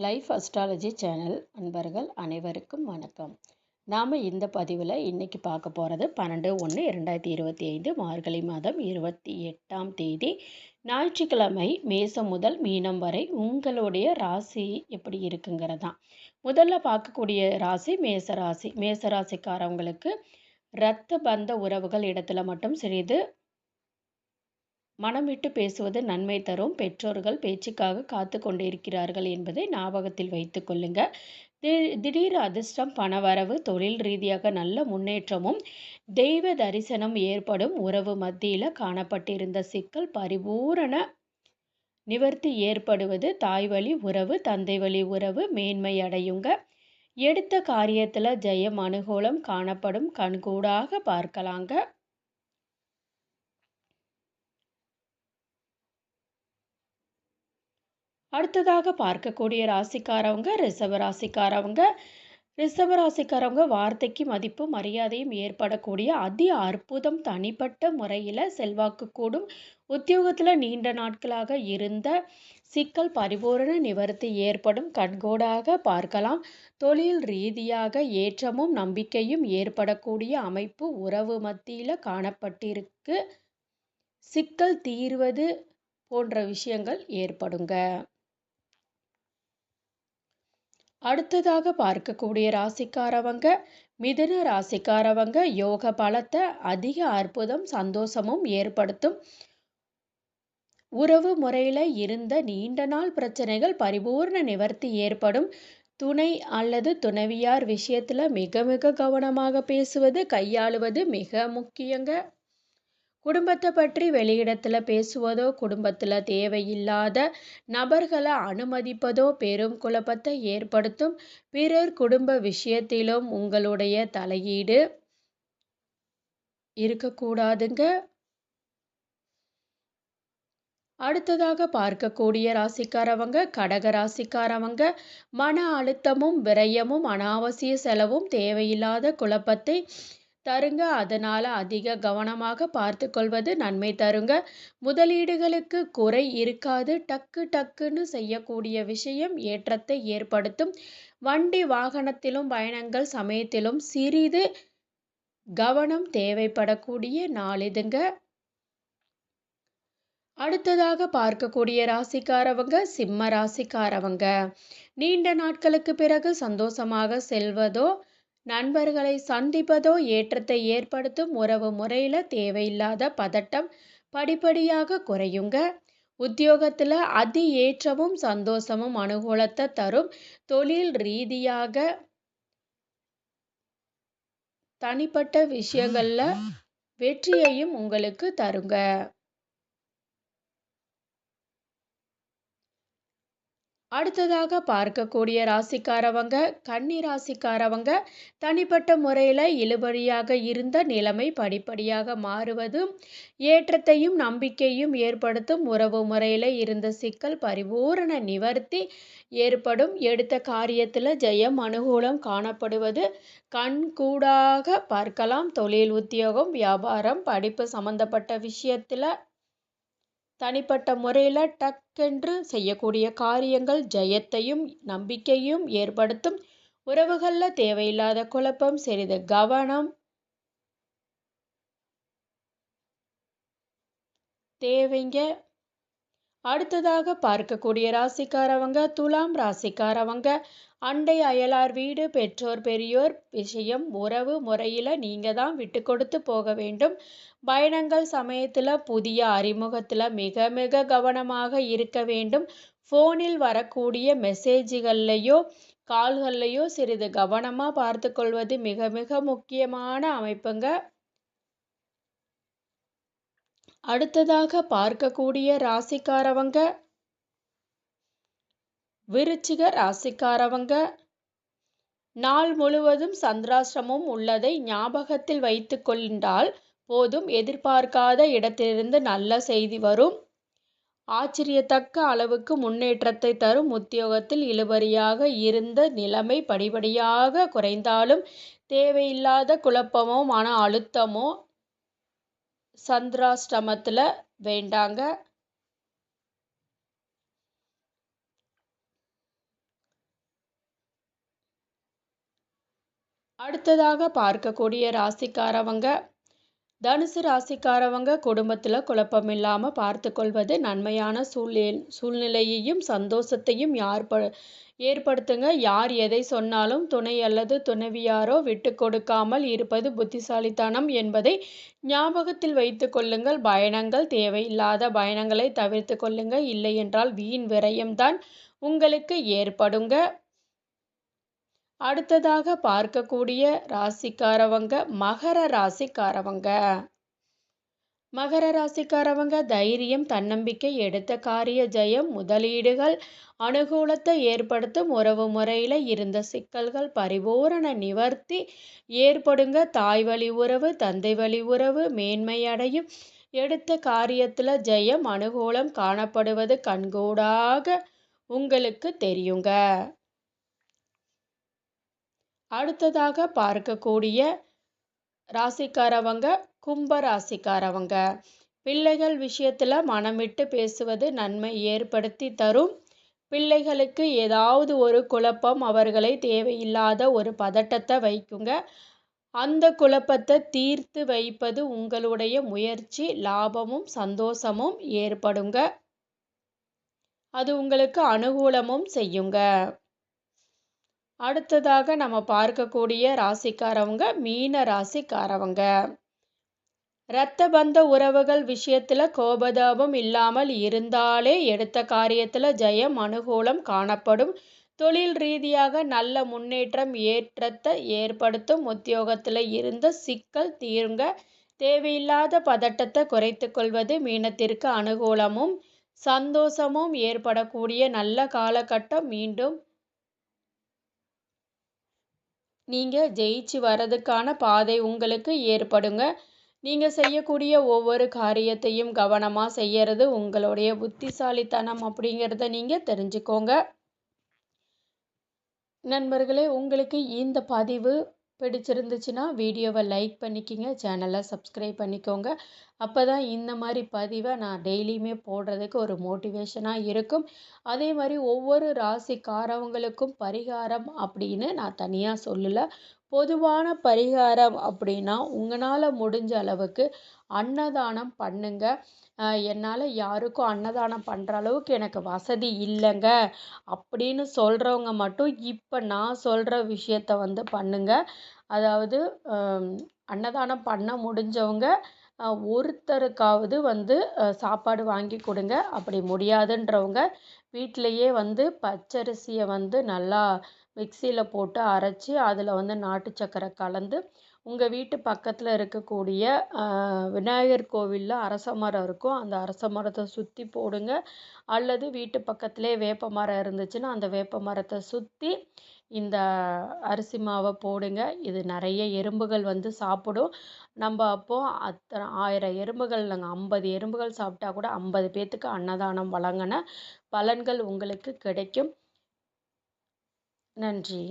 Life astrology channel அன்பர்கள் அனைவருக்கும் வணக்கம். நாம் இந்த பதிவில் இன்றைக்கி பார்க்க போகிறது 12/1/2025 மார்கழி மாதம் 28ஆம் தேதி ஞாயிற்றுக்கிழமை மேசம் முதல் மீனம் வரை உங்களுடைய ராசி எப்படி இருக்குங்கிறதான். முதல்ல பார்க்கக்கூடிய ராசி மேசராசி. மேசராசிக்காரவங்களுக்கு இரத்த பந்த உறவுகள் இடத்துல மட்டும் சிறிது மனம் விட்டு பேசுவது நன்மை தரும். பெற்றோர்கள் பேச்சுக்காக காத்து கொண்டிருக்கிறார்கள் என்பதை ஞாபகத்தில் வைத்து கொள்ளுங்க. திடீர் அதிர்ஷ்டம், பணவரவு, தொழில் ரீதியாக நல்ல முன்னேற்றமும் தெய்வ தரிசனம் ஏற்படும். உறவு மத்தியில் காணப்பட்டிருந்த சிக்கல் பரிபூரண நிவர்த்தி ஏற்படுவது. தாய் வழி உறவு, தந்தை வழி உறவு மேன்மை அடையுங்க. எடுத்த காரியத்தில் ஜெயம் அனுகூலம் காணப்படும். கண்கூடாக பார்க்கலாங்க. அடுத்ததாக பார்க்கக்கூடிய ராசிக்காரவங்க ரிஷபராசிக்காரவங்க வார்த்தைக்கு மதிப்பு மரியாதையும் ஏற்படக்கூடிய அதி அற்புதம். தனிப்பட்ட முறையில் செல்வாக்கு கூடும். உத்தியோகத்தில் நீண்ட நாட்களாக இருந்த சிக்கல் பரிபூரண நிவர்த்தி ஏற்படும். கண்கூடாக பார்க்கலாம். தொழில் ரீதியாக ஏற்றமும் நம்பிக்கையும் ஏற்படக்கூடிய அமைப்பு உறவு மத்தியில் காணப்பட்டிருக்கு. சிக்கல் தீர்வது போன்ற விஷயங்கள் ஏற்படுங்க. அடுத்ததாக பார்க்கக்கூடிய ராசிக்காரவங்க மிதுன ராசிக்காரவங்க யோக பலத்தை அதிக அற்புதம் சந்தோஷமும் ஏற்படுத்தும். உறவு முறையில் இருந்த நீண்ட நாள் பிரச்சனைகள் பரிபூர்ண நிவர்த்தி ஏற்படும். துணை அல்லது துணைவியார் விஷயத்தில் மிக மிக கவனமாக பேசுவது கையாளுவது மிக முக்கியங்க. குடும்பத்தை பற்றி வெளியிடத்தில் பேசுவதோ குடும்பத்தில் தேவையில்லாத நபர்களை அனுமதிப்பதோ பெரும் குழப்பத்தை ஏற்படுத்தும். பிறர் குடும்ப விஷயத்திலும் உங்களுடைய தலையீடு இருக்கக்கூடாதுங்க. அடுத்ததாக பார்க்கக்கூடிய ராசிக்காரவங்க கடக ராசிக்காரவங்க மன அழுத்தமும் விரயமும் அனாவசிய செலவும் தேவையில்லாத குழப்பத்தை தருங்க. அதனால் அதிக கவனமாக பார்த்து கொள்வது நன்மை தருங்க. முதலீடுகளுக்கு குறை இருக்காது. டக்குன்னு செய்யக்கூடிய விஷயம் ஏற்றத்தை ஏற்படுத்தும். வண்டி வாகனத்திலும் பயணங்கள் சமயத்திலும் சிறிது கவனம் தேவைப்படக்கூடிய நாள் இதுங்க. அடுத்ததாக பார்க்கக்கூடிய ராசிக்காரவங்க சிம்ம ராசிக்காரவங்க நீண்ட நாட்களுக்கு பிறகு சந்தோஷமாக செல்வதோ நண்பர்களை சந்திப்பதோ ஏற்றத்தை ஏற்படுத்தும். உறவு முறையில் தேவையில்லாத பதட்டம் படிப்படியாக குறையுங்க. உத்தியோகத்தில் அதி ஏற்றமும் சந்தோஷமும் அனுகூலத்தை தரும். தொழில் ரீதியாக தனிப்பட்ட விஷயங்களில் வெற்றியையும் உங்களுக்கு தருங்க. அடுத்ததாக பார்க்கக்கூடிய ராசிக்காரவங்க கன்னி ராசிக்காரவங்க தனிப்பட்ட முறையில் இழுபறியாக இருந்த நிலைமை படிப்படியாக மாறுவதும் ஏற்றத்தையும் நம்பிக்கையும் ஏற்படுத்தும். உறவு முறையில் இருந்த சிக்கல் பரிபூரண நிவர்த்தி ஏற்படும். எடுத்த காரியத்தில் ஜெயம் அனுகூலம் காணப்படுவது கண்கூடாக பார்க்கலாம். தொழில் உத்தியோகம் வியாபாரம் படிப்பு சம்பந்தப்பட்ட விஷயத்தில் தனிப்பட்ட முறையில் டக்கென்று செய்யக்கூடிய காரியங்கள் ஜெயத்தையும் நம்பிக்கையும் ஏற்படுத்தும். உறவுகளில் தேவையில்லாத குழப்பம் சிறிது கவனம் தேவைங்க. அடுத்ததாக பார்க்கக்கூடிய ராசிக்காரவங்க துலாம் ராசிக்காரவங்க அண்டை அயலார் வீடு பெற்றோர் பெரியோர் விஷயம் உறவு முறையில் நீங்கள் தான் விட்டு கொடுத்து போக வேண்டும். பயணங்கள் சமயத்தில் புதிய அறிமுகத்தில் மிக மிக கவனமாக இருக்க வேண்டும். ஃபோனில் வரக்கூடிய மெசேஜ்கள்லையோ கால்கள்லையோ சிறிது கவனமாக பார்த்து கொள்வது மிக மிக முக்கியமான அமைப்புங்க. அடுத்ததாக பார்க்கக்கூடிய ராசிக்காரவங்க விருச்சிக ராசிக்காரவங்க நாள் முழுவதும் சந்திராஷ்டமம் உள்ளதை ஞாபகத்தில் வைத்து கொண்டால் போதும். எதிர்பார்க்காத இடத்திலிருந்து நல்ல செய்தி வரும். ஆச்சரியத்தக்க அளவுக்கு முன்னேற்றத்தை தரும். உத்தியோகத்தில் இழுபறியாக இருந்த நிலைமை படிப்படியாக குறைந்தாலும் தேவையில்லாத குழப்பமோ மன அழுத்தமோ சந்திராஷ்டமத்தில் வேண்டாங்க. அடுத்ததாக பார்க்கக்கூடிய ராசிக்காரவங்க தனுசு ராசிக்காரவங்க குடும்பத்தில் குழப்பமில்லாமல் பார்த்து கொள்வது நன்மையான சூழ்நிலையையும் சந்தோஷத்தையும் ஏற்படுத்துங்க. யார் எதை சொன்னாலும் துணை அல்லது துணைவியாரோ விட்டு கொடுக்காமல் இருப்பது புத்திசாலித்தனம் என்பதை ஞாபகத்தில் வைத்து கொள்ளுங்கள். பயணங்கள் தேவையில்லாத பயணங்களை தவிர்த்து கொள்ளுங்க. இல்லை என்றால் வீண் விரயம்தான் உங்களுக்கு ஏற்படுங்க. அடுத்ததாக பார்க்கக்கூடிய ராசிக்காரவங்க மகர ராசிக்காரவங்க. மகர ராசிக்காரவங்க தைரியம், தன்னம்பிக்கை, எடுத்த காரிய ஜெயம், முதலீடுகள் அனுகூலத்தை ஏற்படுத்தும். உறவு முறையில் இருந்த சிக்கல்கள் பரிபூரண நிவர்த்தி ஏற்படுங்க. தாய் வழி உறவு, தந்தை வழி உறவு மேன்மையடையும். எடுத்த காரியத்தில் ஜெயம், அனுகூலம் காணப்படுவது கண்கூடாக உங்களுக்கு தெரியுங்க. அடுத்ததாக பார்க்கக்கூடிய ராசிக்காரவங்க கும்ப ராசிக்காரவங்க. பிள்ளைகள் விஷயத்தில் மனமிட்டு பேசுவது நன்மை ஏற்படுத்தி தரும். பிள்ளைகளுக்கு ஏதாவது ஒரு குழப்பம் அவர்களை தேவையில்லாத ஒரு பதட்டத்தை வைக்குங்க. அந்த குழப்பத்தை தீர்த்து வைப்பது உங்களுடைய முயற்சி. லாபமும் சந்தோஷமும் ஏற்படுங்க. அது உங்களுக்கு அனுகூலமும் செய்யுங்க. அடுத்ததாக நம்ம பார்க்கக்கூடிய ராசிக்காரவங்க மீன ராசிக்காரவங்க. இரத்த பந்த உறவுகள் விஷயத்தில் கோபதாபம் இல்லாமல் இருந்தாலே எடுத்த காரியத்தில் ஜெயம், அனுகூலம் காணப்படும். தொழில் ரீதியாக நல்ல முன்னேற்றம் ஏற்றத்தை ஏற்படுத்தும். உத்தியோகத்தில் இருந்த சிக்கல் தீருங்க. தேவையில்லாத பதட்டத்தை குறைத்து கொள்வது மீனத்திற்கு அனுகூலமும் சந்தோஷமும் ஏற்படக்கூடிய நல்ல காலகட்டம். மீண்டும் நீங்கள் ஜெயிச்சு வர்றதுக்கான பாதை உங்களுக்கு ஏற்படுங்க. நீங்கள் செய்யக்கூடிய ஒவ்வொரு காரியத்தையும் கவனமாக செய்யறது உங்களுடைய புத்திசாலித்தனம் அப்படிங்கிறத நீங்கள் தெரிஞ்சுக்கோங்க. நண்பர்களே, உங்களுக்கு இந்த பதிவு பிடிச்சிருந்துச்சுன்னா வீடியோவை லைக் பண்ணிக்கிங்க, சேனலை சப்ஸ்கிரைப் பண்ணிக்கோங்க. அப்போ தான் இந்த மாதிரி பதிவை நான் டெய்லியுமே போடுறதுக்கு ஒரு மோட்டிவேஷனாக இருக்கும். அதே மாதிரி ஒவ்வொரு ராசிக்காரவங்களுக்கும் பரிகாரம் அப்படின்னு நான் தனியாக சொல்லலை. பொதுவான பரிகாரம் அப்படின்னா உங்களால் முடிஞ்ச அளவுக்கு அன்னதானம் பண்ணுங்க. என்னால் யாருக்கும் அன்னதானம் பண்ணுற அளவுக்கு எனக்கு வசதி இல்லைங்க அப்படின்னு சொல்கிறவங்க மட்டும் இப்போ நான் சொல்கிற விஷயத்த பண்ணுங்க. அதாவது அன்னதானம் பண்ண முடிஞ்சவங்க ஒருத்தருக்காவது சாப்பாடு வாங்கி கொடுங்க. அப்படி முடியாதுன்றவங்க வீட்டிலையே பச்சரிசியை நல்லா மிக்சியில் போட்டு அரைச்சி அதில் நாட்டு சக்கரை கலந்து உங்கள் வீட்டு பக்கத்தில் இருக்கக்கூடிய விநாயகர் கோவிலில் அரச மரம் இருக்கும், அந்த அரச மரத்தை சுற்றி போடுங்க. அல்லது வீட்டு பக்கத்திலே வேப்ப மரம் இருந்துச்சுன்னா அந்த வேப்ப மரத்தை சுற்றி இந்த அரிசி மாவை போடுங்க. இது நிறைய எறும்புகள் சாப்பிடும். நம்ம அப்போது அத்தனை 1000 எறும்புகள் நாங்கள் 50 எறும்புகள் சாப்பிட்டா கூட 50 பேர்த்துக்கு அன்னதானம் வழங்கின பலன்கள் உங்களுக்கு கிடைக்கும். நன்றி.